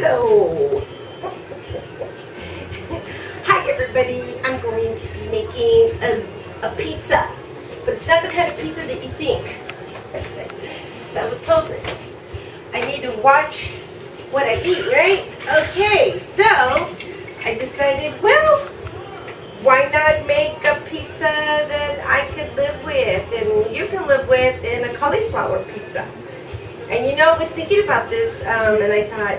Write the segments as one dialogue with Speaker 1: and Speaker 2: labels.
Speaker 1: Hello! Hi everybody, I'm going to be making a pizza, but it's not the kind of pizza that you think. So I was told that I need to watch what I eat, right? Okay, so I decided, well, why not make a pizza that I could live with and you can live with in a cauliflower pizza. And you know, I was thinking about this and I thought,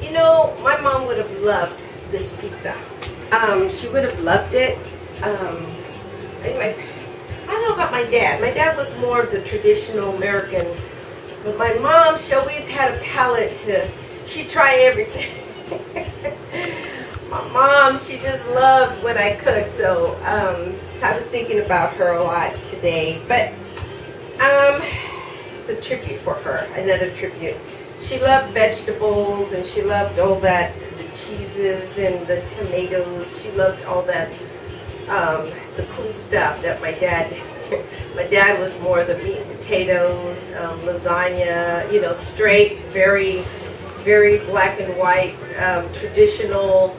Speaker 1: you know, my mom would have loved this pizza. She would have loved it. I don't know about my dad. My dad was more of the traditional American. But my mom, she always had a palate to, she'd try everything. My mom, she just loved what I cooked. So, so I was thinking about her a lot today. But it's a tribute for her, another tribute. She loved vegetables and she loved all that, the cheeses and the tomatoes. She loved all that, the cool stuff that my dad was more the meat and potatoes, lasagna, you know, straight, very, very black and white, traditional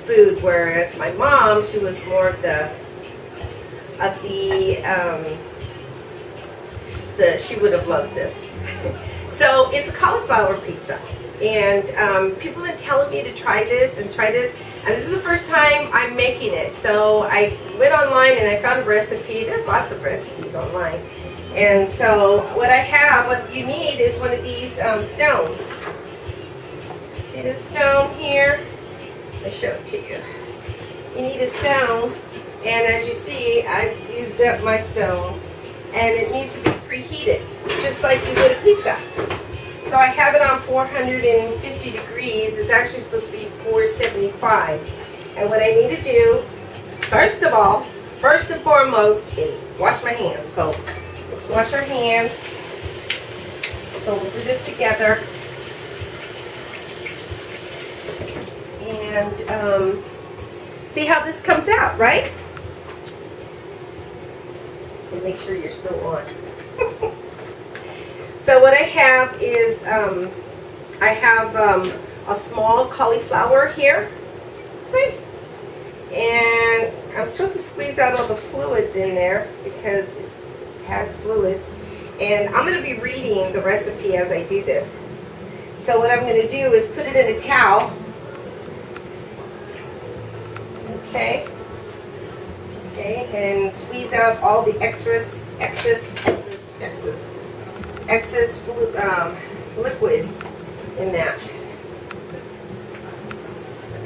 Speaker 1: food. Whereas my mom, she was more of the she would have loved this. So it's a cauliflower pizza, and people have been telling me to try this, and this is the first time I'm making it. So I went online and I found a recipe. There's lots of recipes online, and so what you need is one of these stones. See this stone here? I'll show it to you. You need a stone, and as you see, I've used up my stone, and it needs to be preheated, just like you would a pizza. So I have it on 450 degrees. It's actually supposed to be 475. And what I need to do, first and foremost, is wash my hands. So let's wash our hands. So we'll do this together. And see how this comes out, right? And make sure you're still on. So what I have is, I have a small cauliflower here, see? And I'm supposed to squeeze out all the fluids in there because it has fluids. And I'm going to be reading the recipe as I do this. So what I'm going to do is put it in a towel. Okay, and squeeze out all the excess liquid in that.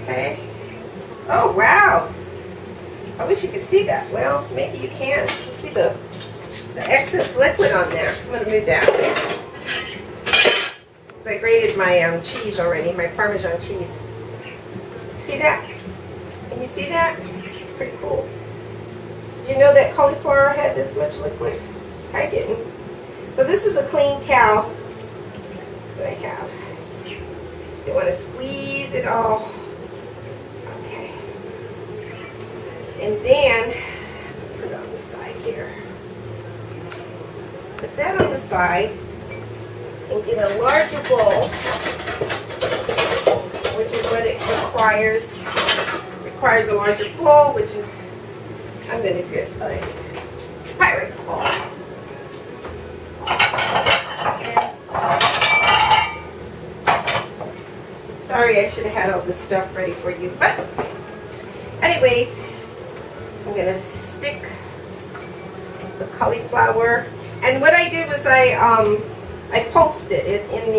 Speaker 1: Okay. Oh wow! I wish you could see that. Well, maybe you can. You can see the excess liquid on there. I'm gonna move that. So I grated my cheese already, my Parmesan cheese. See that? Can you see that? It's pretty cool. Did you know that cauliflower had this much liquid? I didn't. So this is a clean towel that I have. You want to squeeze it all. Okay. And then put it on the side here. Put that on the side and get a larger bowl, which is what it requires. Requires a larger bowl, which is, I'm going to get a Pyrex bowl. Sorry, I should have had all this stuff ready for you, but anyways, I'm going to stick the cauliflower, and what I did was I pulsed it in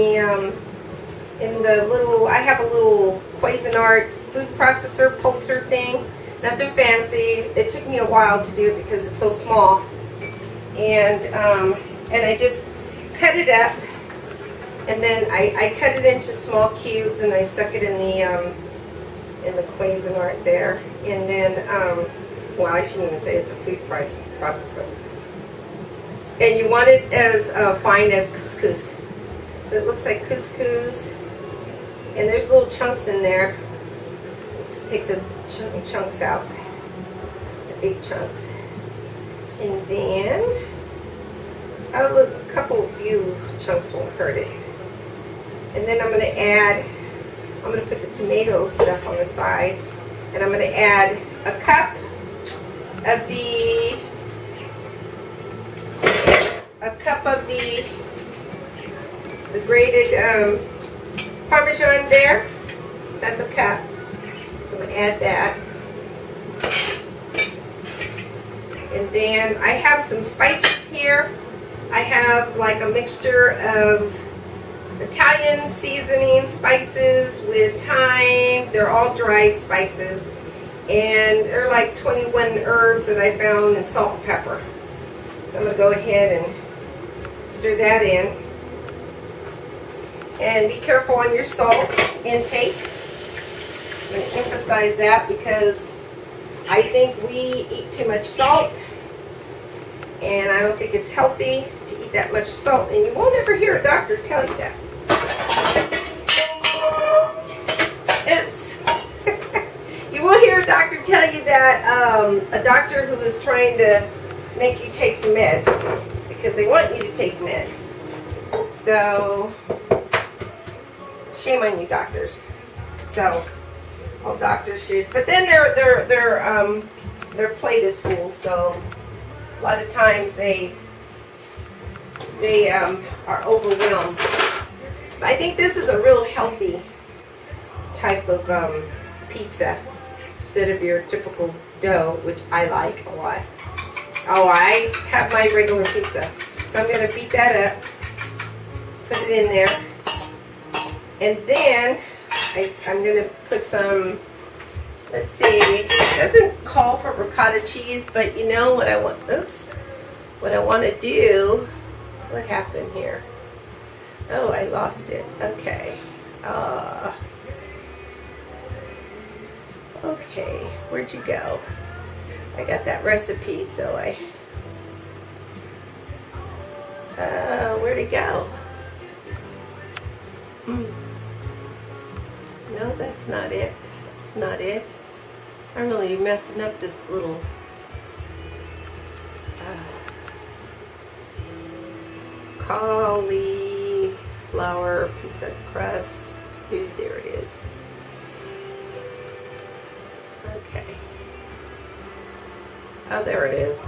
Speaker 1: the little, I have a little Cuisinart food processor pulser thing, nothing fancy. It took me a while to do it because it's so small, and I just cut it up, and then I cut it into small cubes, and I stuck it in the Cuisinart there, and then well, I shouldn't even say it's a food processor, and you want it as fine as couscous, so it looks like couscous, and there's little chunks in there. Take the chunks out, the big chunks, and then a few chunks won't hurt it. And then I'm going to put the tomato stuff on the side. And I'm going to add a cup of the grated Parmesan there. So that's a cup. So I'm going to add that. And then I have some spices here. I have like a mixture of Italian seasoning spices with thyme. They're all dry spices. And they're like 21 herbs that I found, and salt and pepper. So I'm going to go ahead and stir that in. And be careful on your salt intake. I'm going to emphasize that because I think we eat too much salt. And I don't think it's healthy to eat that much salt. And you won't ever hear a doctor tell you that. Oops. You won't hear a doctor tell you that, a doctor who is trying to make you take some meds, because they want you to take meds. So, shame on you doctors. So, all doctors should, but then their plate is full, so a lot of times they are overwhelmed. So I think this is a real healthy type of pizza instead of your typical dough, which I like a lot. Oh, I have my regular pizza. So I'm going to beat that up, put it in there, and then I'm going to put some, let's see, it doesn't call for ricotta cheese, but you know what I want, oops, what I want to do, what happened here? Oh, I lost it. Okay. Okay, where'd you go? I got that recipe, so where'd it go? No, that's not it. That's not it. I'm really messing up this little cauliflower pizza crust. Ooh, there it is. Okay. Oh, there it is.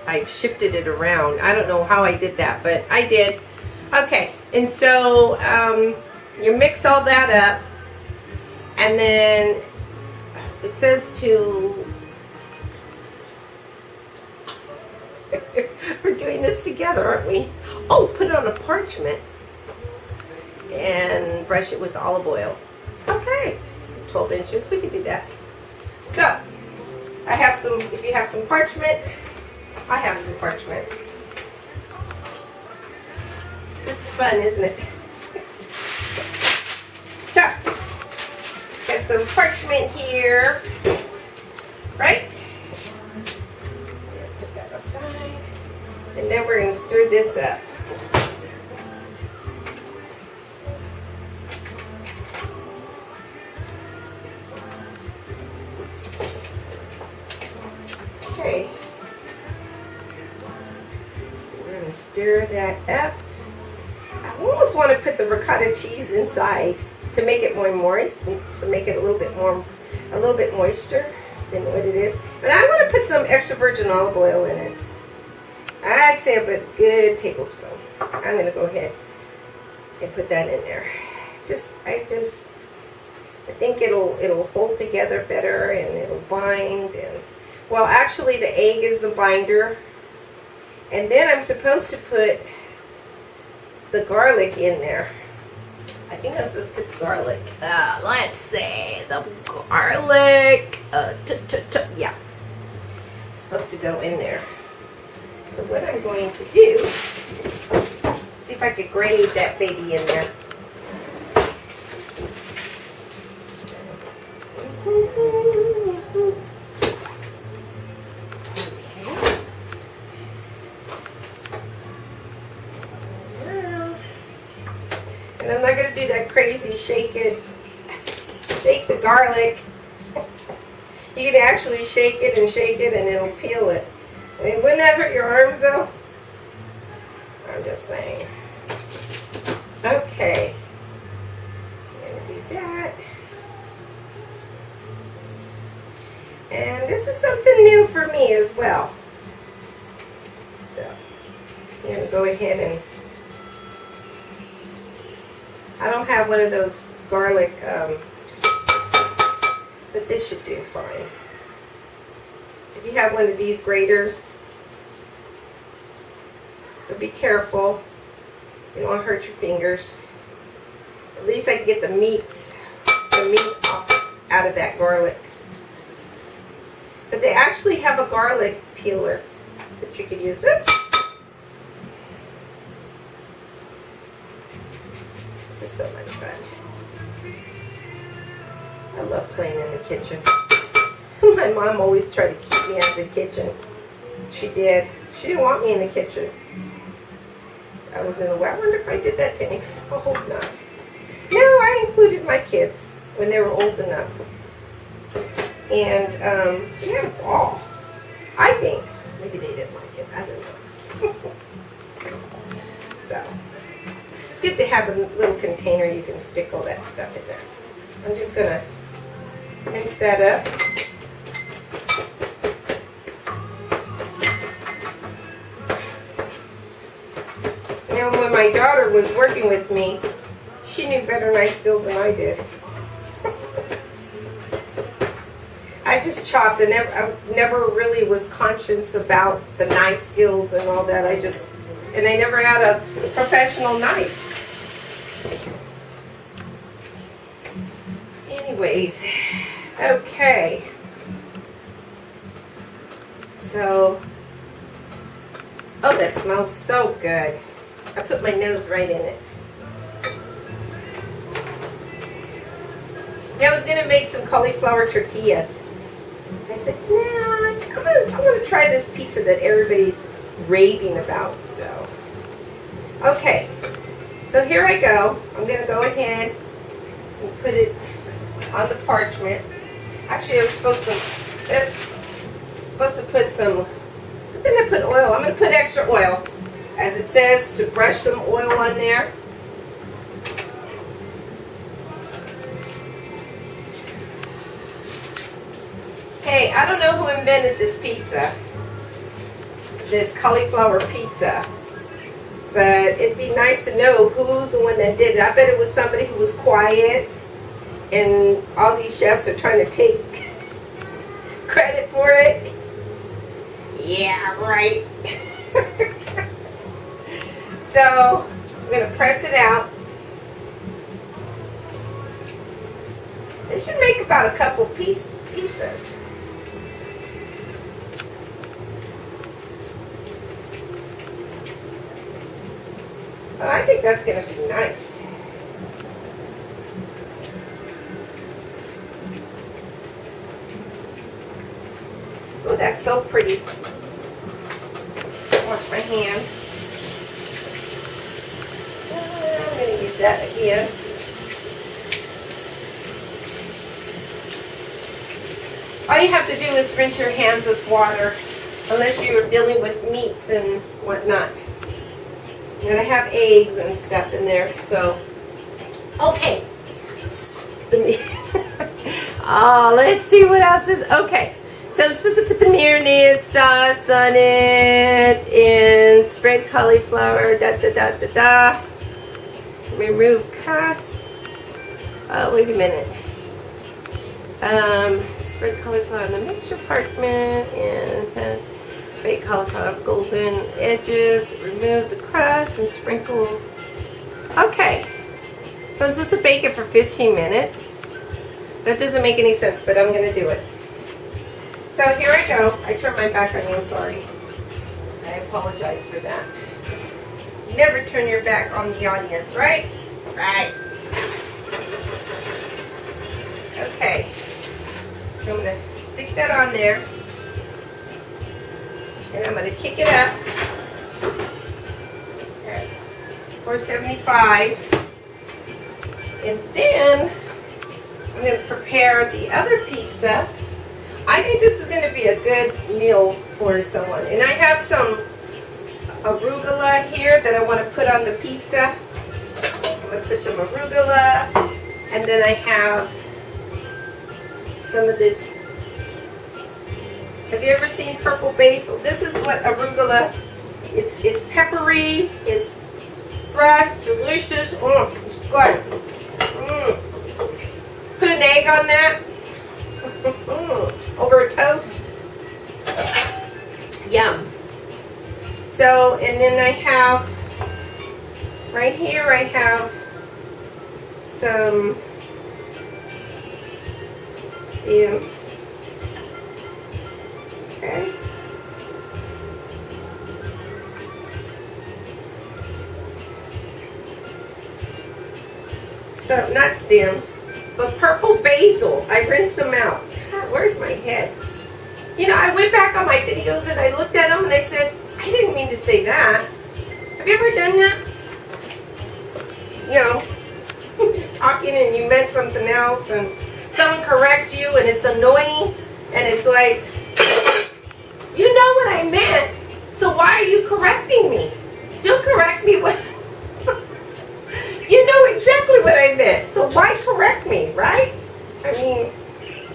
Speaker 1: I shifted it around. I don't know how I did that, but I did. Okay, and so you mix all that up, and then it says to, we're doing this together, aren't we? Oh, put it on a parchment and brush it with olive oil. Okay, 12 inches, we can do that. So, I have some, if you have some parchment, I have some parchment. This is fun, isn't it? So, got some parchment here, right? Put that aside. And then we're going to stir this up. Okay. We're going to stir that up. I almost want to put the ricotta cheese inside to make it more moist, to make it a little bit moister than what it is. But I want to put some extra virgin olive oil in it. I'd say a good tablespoon. I'm going to go ahead and put that in there. I think it'll hold together better, and it'll bind. And well, actually, the egg is the binder, and then I'm supposed to put the garlic in there. I think I'm supposed to put the garlic. Let's see, the garlic. Yeah, it's supposed to go in there. So what I'm going to do, see if I could grate that baby in there. And I'm not going to do that crazy shake the garlic. You can actually shake it and it'll peel it. I mean, wouldn't that hurt your arms though? I'm just saying. Okay. And this is something new for me as well. So I'm going to go ahead and, I don't have one of those garlic, but this should do fine. If you have one of these graters, but be careful. You don't want to hurt your fingers. At least I can get the meat off, out of that garlic. But they actually have a garlic peeler that you could use. Oops. This is so much fun. I love playing in the kitchen. My mom always tried to keep me out of the kitchen. She did. She didn't want me in the kitchen. I was in the way. I wonder if I did that to him. I hope not. No, I included my kids when they were old enough. And we had a ball. I think. Maybe they didn't like it. I don't know. So, it's good to have a little container you can stick all that stuff in there. I'm just going to mince that up. And when my daughter was working with me, she knew better knife skills than I did. I just chopped, and I never really was conscious about the knife skills and all that. And I never had a professional knife. Anyways, okay. So, oh, that smells so good. I put my nose right in it. Yeah, I was gonna make some cauliflower tortillas. I said, nah, I'm gonna try this pizza that everybody's raving about. So, okay. So here I go. I'm gonna go ahead and put it on the parchment. Actually, I was supposed to put some. But then I put oil. I'm gonna put extra oil, as it says, to brush some oil on there. Hey, I don't know who invented this pizza, this cauliflower pizza, but it'd be nice to know who's the one that did it. I bet it was somebody who was quiet, and all these chefs are trying to take credit for it. Yeah, right. So, I'm going to press it out. This should make about a couple pizzas. Oh, I think that's going to be nice. Oh, that's so pretty. Wash my hands. I'm going to use that again. All you have to do is rinse your hands with water, unless you're dealing with meats and whatnot. And I have eggs and stuff in there, so. Okay. Oh, let's see what else is. Okay. So I'm supposed to put the marinade sauce on it and spread cauliflower, Remove crust. Oh, wait a minute. Spread cauliflower on the mixture parchment and bake cauliflower golden edges. Remove the crust and sprinkle. Okay. So I'm supposed to bake it for 15 minutes. That doesn't make any sense, but I'm going to do it. So here I go. I turned my back on you, I'm sorry. I apologize for that. You never turn your back on the audience, right? Right. Okay. So I'm going to stick that on there. And I'm going to kick it up at 475. And then I'm going to prepare the other pizza. I think this is going to be a good meal for someone. And I have some arugula here that I want to put on the pizza. I'm going to put some arugula. And then I have some of this Have you ever seen purple basil? This is what arugula. It's peppery. It's fresh, delicious. It's good. Put an egg on that. Over a toast. Yum. So, and then I have, right here I have some stems. Okay. So, not stems, but purple basil. I rinsed them out. God, where's my head? You know, I went back on my videos and I looked at them and I said, I didn't mean to say that. Have you ever done that? You know, talking and you meant something else and someone corrects you and it's annoying and it's like, you know what I meant, so why are you correcting me? Don't correct me when you know exactly what I meant, so why correct me, right? I mean,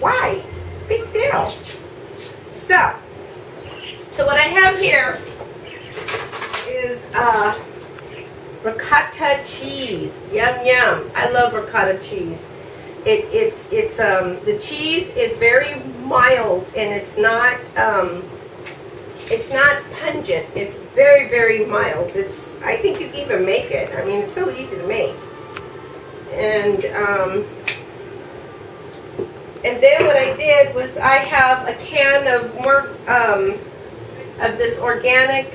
Speaker 1: why? Big deal. So what I have here is ricotta cheese. Yum yum. I love ricotta cheese. It's the cheese is very mild and it's not pungent. It's very, very mild. I think you can even make it. I mean, it's so easy to make. And then what I did was I have a can of more of this organic,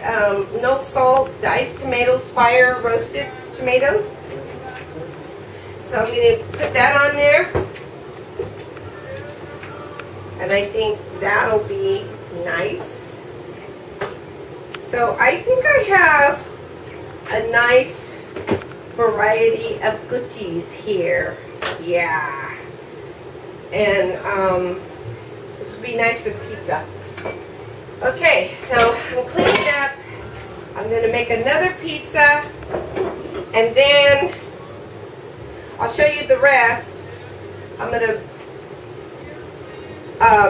Speaker 1: no salt, diced tomatoes, fire roasted tomatoes. So I'm going to put that on there. And I think that'll be nice. So I think I have a nice variety of goodies here. Yeah. And this would be nice for the pizza. Okay, so I'm cleaning up. I'm going to make another pizza. And then I'll show you the rest. I'm going to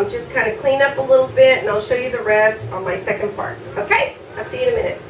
Speaker 1: just kind of clean up a little bit and I'll show you the rest on my second part. Okay? I'll see you in a minute.